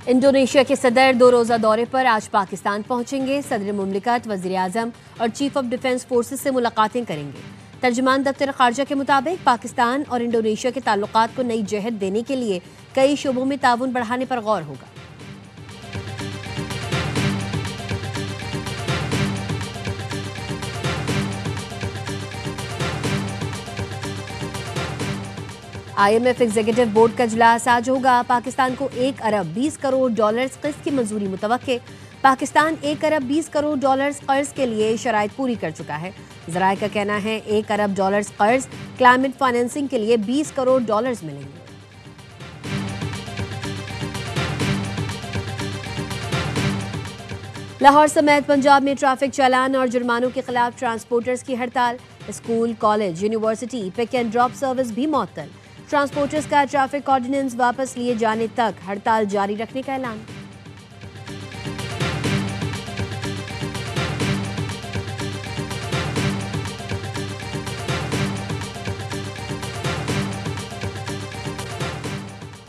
Indonesia के सदर 2 रोज़ा दौरे पर आज पाकिस्तान पहुंचेंगे। सदर मुमलिकत, वज़ीर आज़म और चीफ ऑफ डिफेंस फोर्सेस से मुलाकातें करेंगे। तर्जुमान दफ्तर खारजा के मुताबिक पाकिस्तान और इंडोनेशिया के ताल्लुकात को नई जहत देने के लिए कई शोबों में ताउन बढ़ाने पर गौर होगा। IMF एग्जीक्यूटिव बोर्ड का इजलास आज होगा। पाकिस्तान को 1 अरब 20 करोड़ डॉलर्स कर्ज की मंजूरी मुतवक्के। पाकिस्तान 1 अरब 20 करोड़ डॉलर्स कर्ज के लिए शराइत पूरी कर चुका है। ज़राए का कहना है 1 अरब डॉलर्स कर्ज क्लाइमेट फाइनेंसिंग के लिए 20 करोड़ डॉलर्स मिलेंगे। लाहौर समेत पंजाब में ट्रैफिक चालान और जुर्मानों के खिलाफ ट्रांसपोर्टर्स की हड़ताल। School, college, university pick and drop service भी मअतल। ट्रांसपोर्टर्स का ट्रैफिक ऑर्डिनेंस वापस लिए जाने तक हड़ताल जारी रखने का ऐलान।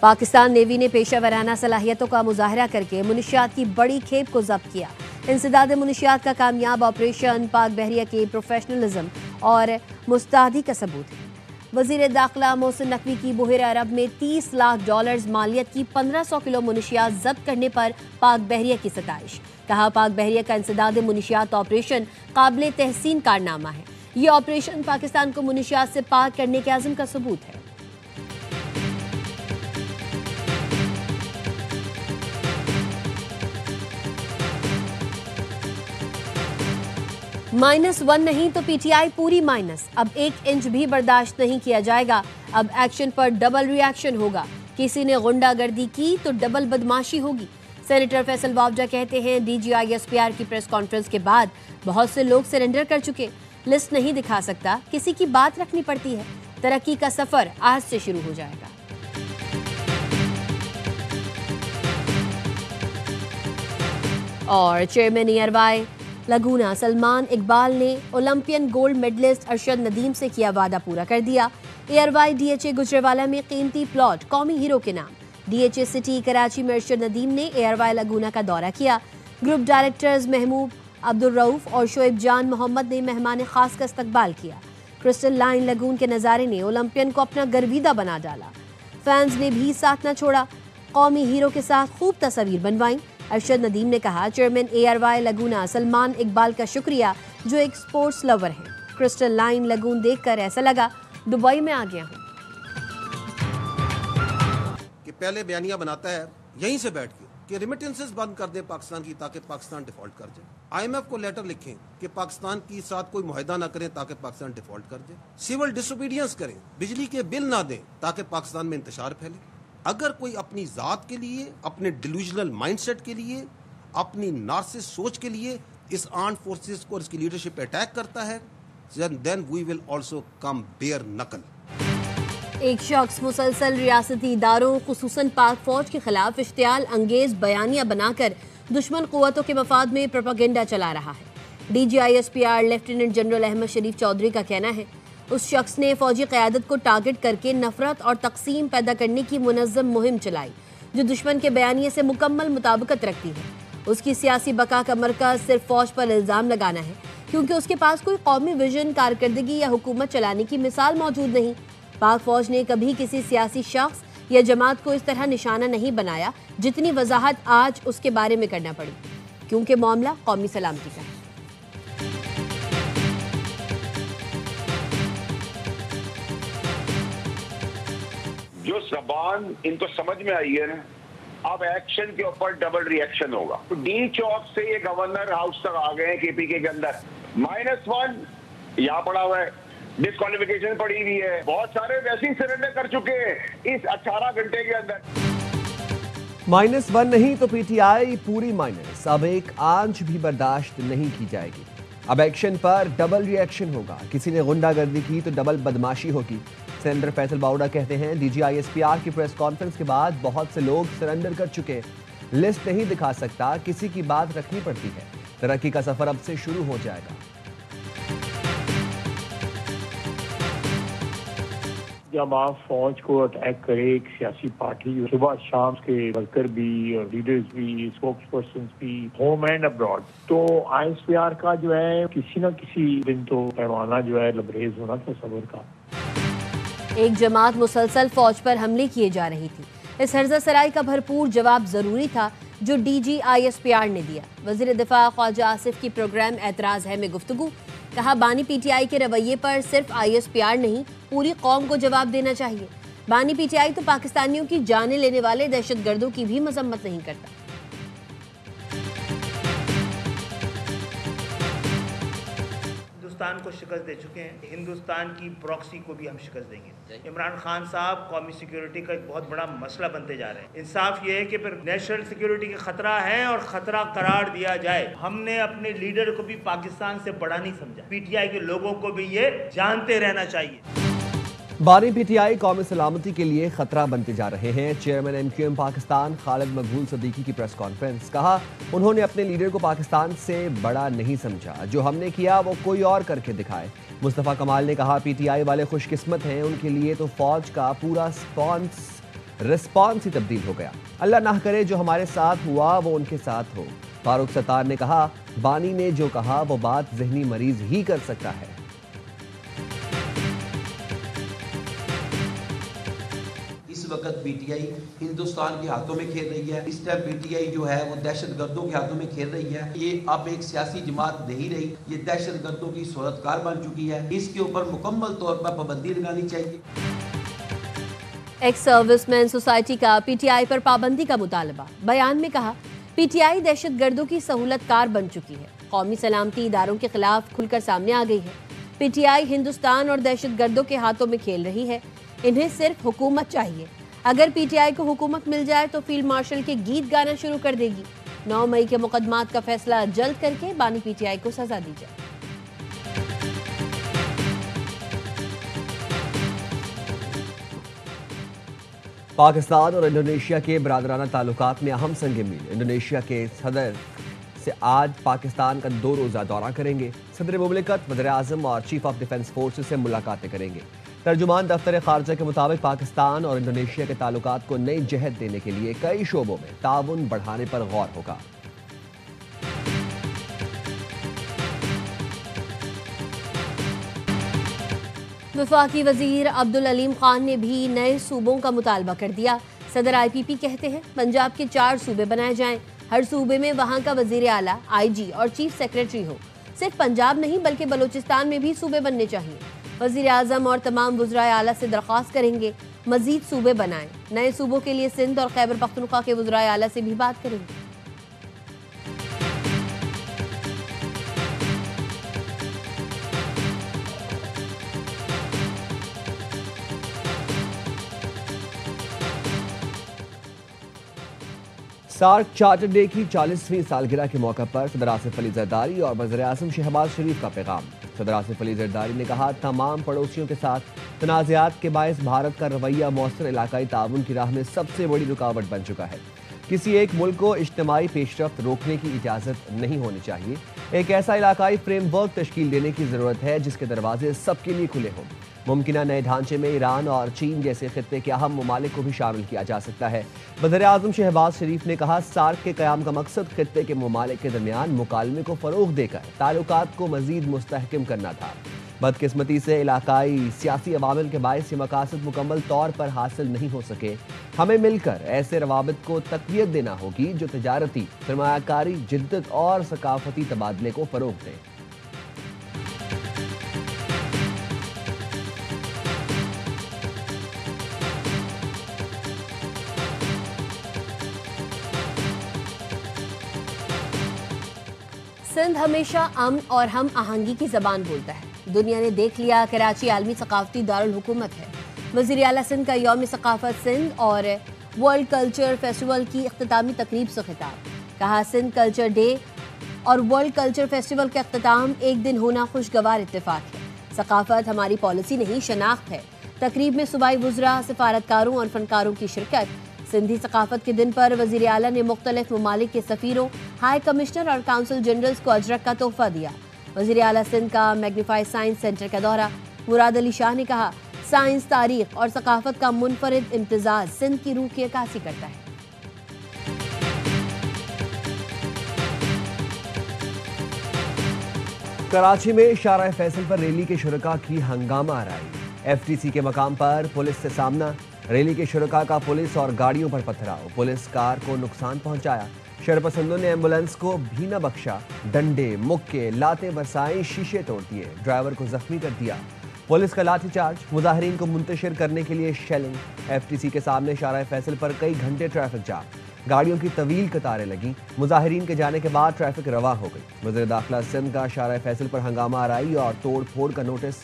पाकिस्तान नेवी ने पेशा वराना सलाहियतों का मुजाहरा करके मुनशियात की बड़ी खेप को जब्त किया। इंसदाद मुनशियात का कामयाब ऑपरेशन पाक बहरिया के प्रोफेशनलिज्म और मुस्तैदी का सबूत है। वजीर दाखिला मोहसिन नकवी की बहर अरब में 30 लाख डॉलर्स मालियत की 1500 किलो मुनशियात जब्त करने पर पाक बहरिया की सताइश। कहा, पाक बहरिया का इंसदाद मुनशियात ऑपरेशन काबिल तहसीन कारनामा है। ये ऑपरेशन पाकिस्तान को मुनशियात से पाक करने के आज़म का सबूत है। -1 नहीं तो PTI पूरी माइनस। अब 1 इंच भी बर्दाश्त नहीं किया जाएगा। अब एक्शन पर डबल रिएक्शन होगा। किसी ने गुंडागर्दी की तो डबल बदमाशी होगी। सेनेटर फैसल बावजा कहते हैं DGI SPR की प्रेस कॉन्फ्रेंस के बाद बहुत से लोग सरेंडर कर चुके। लिस्ट नहीं दिखा सकता, किसी की बात रखनी पड़ती है। तरक्की का सफर आज से शुरू हो जाएगा। और चेयरमैन एयरवाई लगूना सलमान इकबाल ने Olympian gold medallist Arshad Nadeem से किया वादा पूरा कर दिया। एयरवाई DHA गुजरेवाला में कीमती प्लॉट कौमी हीरो के नाम। DHA सिटी कराची में अरशद नदीम ने एयरवाई लगूना का दौरा किया। ग्रुप डायरेक्टर्स महमूद अब्दुल रऊफ और शोएब जान मोहम्मद ने मेहमान खास का इस्तकबाल किया। क्रिस्टल लाइन लगून के नज़ारे ने ओलंपियन को अपना गर्विदा बना डाला। फैंस ने भी साथ न छोड़ा, कौमी हीरो के साथ खूब तस्वीर बनवाई। अरशद नदीम ने कहा, चेयरमैन एयरवाई लगूना सलमान इकबाल का शुक्रिया जो एक स्पोर्ट्स लवर हैं। क्रिस्टल लाइन लगून देखकर ऐसा लगा दुबई में आ गया हूं। कि पहले बयानिया बनाता है यहीं से बैठ के कि रिमिटेंसेस बंद कर दे पाकिस्तान की ताकि पाकिस्तान डिफॉल्ट कर जाए। IMF को लेटर लिखें कि पाकिस्तान के साथ कोई मुआहदा ना करें ताकि पाकिस्तान डिफॉल्ट कर जाए। सिविल डिसोबीडियंस करें, बिजली के बिल ना दें ताकि पाकिस्तान में इंतशार फैले। अगर कोई अपनी जात के लिए, अपने डिल्यूजनल माइंडसेट के लिए, अपनी नार्सिस सोच के लिए इस आर्म्ड फोर्सेस को, इसकी लीडरशिप पे अटैक करता है, then we will also come bare knuckle. एक शख्स मुसलसल रियासती इदारों खुसूसन पाक फौज के खिलाफ इश्तियाल अंगेज बयानियां बनाकर दुश्मन कुव्वतों के मफाद में प्रोपेगेंडा चला रहा है। DGI SPR lieutenant general Ahmed Sharif Chaudhry का कहना है उस शख्स ने फौजी क़यादत को टारगेट करके नफरत और तकसीम पैदा करने की मुनज़्ज़म मुहिम चलाई जो दुश्मन के बयानिए से मुकम्मल मुताबिकत रखती है। उसकी सियासी बका का मरकज़ सिर्फ फौज पर इल्ज़ाम लगाना है क्योंकि उसके पास कोई कौमी विजन, कारकर्दगी या हुकूमत चलाने की मिसाल मौजूद नहीं। पाक फौज ने कभी किसी सियासी शख्स या जमात को इस तरह निशाना नहीं बनाया जितनी वजाहत आज उसके बारे में करना पड़ी, क्योंकि मामला कौमी सलामती का है। जो जबान इनको समझ में आई है, अब एक्शन के ऊपर डबल रिएक्शन होगा। डी चौक से ये गवर्नर हाउस तक आ गए KPK के अंदर। -1 यहाँ पड़ा हुआ है, डिस्क्वालिफिकेशन पड़ी हुई है, बहुत सारे वैसे ही सरेंडर कर चुके हैं इस 18 घंटे के अंदर। -1 नहीं तो PTI पूरी माइनस। अब 1 आंच भी बर्दाश्त नहीं की जाएगी। अब एक्शन पर डबल रिएक्शन होगा। किसी ने गुंडागर्दी की तो डबल बदमाशी होगी। सेनेटर फैसल बावड़ा कहते हैं DGI SPR की प्रेस कॉन्फ्रेंस के बाद बहुत से लोग सरेंडर कर चुके। लिस्ट नहीं दिखा सकता, किसी की बात रखनी पड़ती है। तरक्की का सफर अब से शुरू हो जाएगा। जब आप फौज को अटैक करे एक सियासी पार्टी, सुबह शाम के वर्कर भी और लीडर्स भी, स्पोक्स पर्सन भी, होम एंड अब्रॉड, तो ISPR का जो है किसी न किसी दिन तो पैमाना जो है लबरेज होना था सब्र का। एक जमात मुसलसल फौज पर हमले किए जा रही थी। इस हर्जा सराई का भरपूर जवाब जरूरी था जो DG ISPR ने दिया। वजीर दिफा ख्वाजा आसिफ की प्रोग्राम एतराज है में गुफ्तगू, कहा बानी PTI के रवैये पर सिर्फ ISPR नहीं पूरी कौम को जवाब देना चाहिए। बानी PTI तो पाकिस्तानियों की जानें लेने वाले दहशतगर्दों की भी मजम्मत नहीं करता। हिंदुस्तान को शिकस्त दे चुके हैं, हिंदुस्तान की प्रॉक्सी को भी हम शिकस्त देंगे। इमरान खान साहब कौमी सिक्योरिटी का एक बहुत बड़ा मसला बनते जा रहे हैं। इंसाफ ये है कि फिर नेशनल सिक्योरिटी का खतरा है और खतरा करार दिया जाए। हमने अपने लीडर को भी पाकिस्तान से बड़ा नहीं समझा। PTI के लोगों को भी ये जानते रहना चाहिए। बानी PTI कौमी सलामती के लिए खतरा बनते जा रहे हैं। चेयरमैन MQM पाकिस्तान खालिद मकबूल सदीकी की प्रेस कॉन्फ्रेंस, कहा उन्होंने अपने लीडर को पाकिस्तान से बड़ा नहीं समझा। जो हमने किया वो कोई और करके दिखाए। मुस्तफ़ा कमाल ने कहा PTI वाले खुशकिस्मत हैं, उनके लिए तो फौज का पूरा रिस्पॉन्स ही तब्दील हो गया। अल्लाह ना करे जो हमारे साथ हुआ वो उनके साथ हो। फारूक सत्तार ने कहा बानी ने जो कहा वो बात जहनी मरीज ही कर सकता है। इस वक्त PTI हिंदुस्तान के हाथों में खेल रही है। इस टाइम PTI जो है वो दहशतगर्दों के हाथों में खेल रही है। ये अब एक सियासी जमात नहीं रही, ये दहशतगर्दों की सूरतकार बन चुकी है। इसके ऊपर मुकम्मल तौर पर पाबंदी लगानी चाहिए। एक्स सर्विसमैन सोसाइटी का PTI पर पाबंदी का मुतालबा। बयान में कहा PTI दहशतगर्दों की सहूलतकार बन चुकी है, कौमी सलामती इदारों के खिलाफ खुलकर सामने आ गई है। PTI हिंदुस्तान और दहशतगर्दों के हाथों में खेल रही है। इन्हें सिर्फ हुकूमत चाहिए। अगर PTI को हुकूमत मिल जाए तो फील्ड मार्शल के गीत गाना शुरू कर देगी। 9 मई के मुकदमात का फैसला जल्द करके बानी PTI को सजा दी जाए। पाकिस्तान और इंडोनेशिया के बरादराना ताल्लुकात में अहम संग मील। इंडोनेशिया के सदर से आज पाकिस्तान का 2 रोज़ा दौरा करेंगे। सदर मुमलिकत, वज़ीर आज़म और चीफ ऑफ डिफेंस फोर्सेस से मुलाकातें करेंगे। तर्जुमान दफ्तर खारजा के मुताबिक पाकिस्तान और इंडोनेशिया के ताल्लुकात को नई जहत देने के लिए कई शोबों में ताउन बढ़ाने पर गौर होगा। वफाकी वजीर अब्दुल अलीम खान ने भी नए सूबों का मुतालबा कर दिया। सदर IPP कहते हैं पंजाब के 4 सूबे बनाए जाएं। हर सूबे में वहां का वजीर आला, IG और चीफ सेक्रेटरी हो। सिर्फ पंजाब नहीं बल्कि बलूचिस्तान में भी सूबे बनने चाहिए। वजीर आजम और तमाम वज़राए आला से दरख्वास्त करेंगे मजीद सूबे बनाएं। नए सूबों के लिए सिंध और खैबर पख्तूनख्वा के वज़राए आला से भी बात करेंगे। सार्क चार्टर डे की 40वीं सालगिरह के मौके पर सदर आसिफ अली जरदारी और वज़ीर आज़म शहबाज शरीफ का पैगाम। सदर आसिफ अली जरदारी ने कहा तमाम पड़ोसियों के साथ तनाज़ात के बायस भारत का रवैया मौसर इलाकाई ताउन की राह में सबसे बड़ी रुकावट बन चुका है। किसी एक मुल्क को इज्तिमाई पेशरफ्त रोकने की इजाज़त नहीं होनी चाहिए। एक ऐसा इलाकाई फ्रेमवर्क तश्कील देने की ज़रूरत है जिसके दरवाजे सबके लिए खुले हों। मुमकिना नए ढांचे में ईरान और चीन जैसे खित्ते के अहम ममालिक को भी शामिल किया जा सकता है। वज़ीर आज़म शहबाज शरीफ ने कहा सार्क के क़याम का मकसद खित्ते के ममालिक के दरमियान मुकालमे को फ़रोग़ देकर ताल्लुकात को मज़ीद मुस्तहकम करना था। बदकिस्मती से इलाकाई सियासी अवामिल के बायस ये मकासद मुकम्मल तौर पर हासिल नहीं हो सके। हमें मिलकर ऐसे रवाबित को तक़वियत देना होगी जो तजारती, सरमायाकारी, जिद्दत और सकाफती तबादले को फ़रोग़ दें। सिंध हमेशा अमन और हम आहंगी की जबान बोलता है। दुनिया ने देख लिया कराची आलमी सकाफती दारुल हुकूमत है। वज़ीर आला सिंध का यौम सकाफत सिंध और वर्ल्ड कल्चर फेस्टिवल की इख्तितामी तकरीब से खिताब। कहा सिंध कल्चर डे और वर्ल्ड कल्चर फेस्टिवल का इख्तिताम एक दिन होना खुशगवार इत्तेफाक है। सकाफत हमारी पॉलिसी नहीं शनाख्त है। तकरीब में सूबाई वुज़रा, सफारतकारों और फनकारों की शिरकत। सिंधी सकाफत के दिन पर वज़ीर आला ने मुख्तलिफ ममालिक के सफ़ीरों, हाई कमिश्नर और काउंसिल जनरल्स को अजरक का तोहफा दिया। वज़ीर आला सिंध का मैग्नीफाइड साइंस सेंटर का दौरा। मुराद अली शाह ने कहा साइंस, तारीख और सकाफत का मुनफरिद इम्तिजाज सिंध की रूह की अक्कासी करता है। कराची में शारा फैसल पर रैली के शुरका की हंगामा आराई। एफटीसी के मकाम पर पुलिस से सामना, रैली के शुरका का पुलिस और गाड़ियों पर पथराव, पुलिस कार को नुकसान पहुंचाया। शरपसंदों ने एम्बुलेंस को भी न बख्शा, डंडे, मुक्के, लाते बरसाए, शीशे तोड़ दिए, ड्राइवर को जख्मी कर दिया। पुलिस का लाठीचार्ज, मुजाहिरीन को मुंतशिर करने के लिए शेलिंग। एफटीसी के सामने शारा फैसल पर कई घंटे ट्रैफिक जाम, गाड़ियों की तवील कतारें लगी। मुजाहिरीन के जाने के बाद ट्रैफिक रवा हो गई। वज़ीर दाखिला सिंध का शारा फैसल पर हंगामा आराई और तोड़ फोड़ का नोटिस।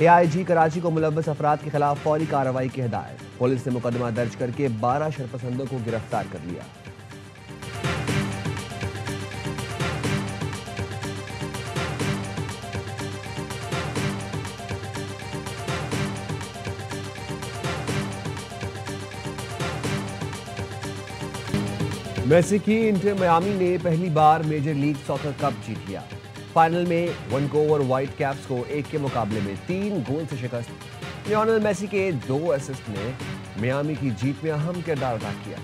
AIG कराची को मुलव्वस अफराद के खिलाफ फौरी कार्रवाई की हिदायत। पुलिस ने मुकदमा दर्ज करके 12 शरपसंदों को गिरफ्तार कर लिया। मेसी की इंटर मियामी ने पहली बार मेजर लीग सॉकर कप जीत लिया। फाइनल में वैनकूवर व्हाइट कैप्स को 1 के मुकाबले में 3 गोल से शिकस्त। लियोनेल मेसी के 2 असिस्ट ने मियामी की जीत में अहम किरदार अदा किया।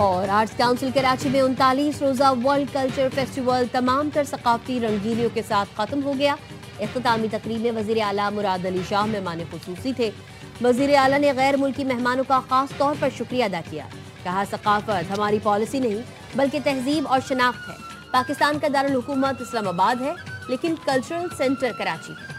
और आर्ट्स काउंसिल कराची में 39 रोजा वर्ल्ड कल्चर फेस्टिवल तमाम तर सकाफती रंगीनियों के साथ खत्म हो गया। इख्तितामी तकरीब में वजीर आला मुराद अली शाह मेहमान खुसूसी थे। वजीर आला ने गैर मुल्की मेहमानों का खास तौर पर शुक्रिया अदा किया। कहा, सकाफत हमारी पॉलिसी नहीं बल्कि तहजीब और शनाख्त है। पाकिस्तान का दारुल हुकूमत इस्लामाबाद है लेकिन कल्चरल सेंटर कराची है।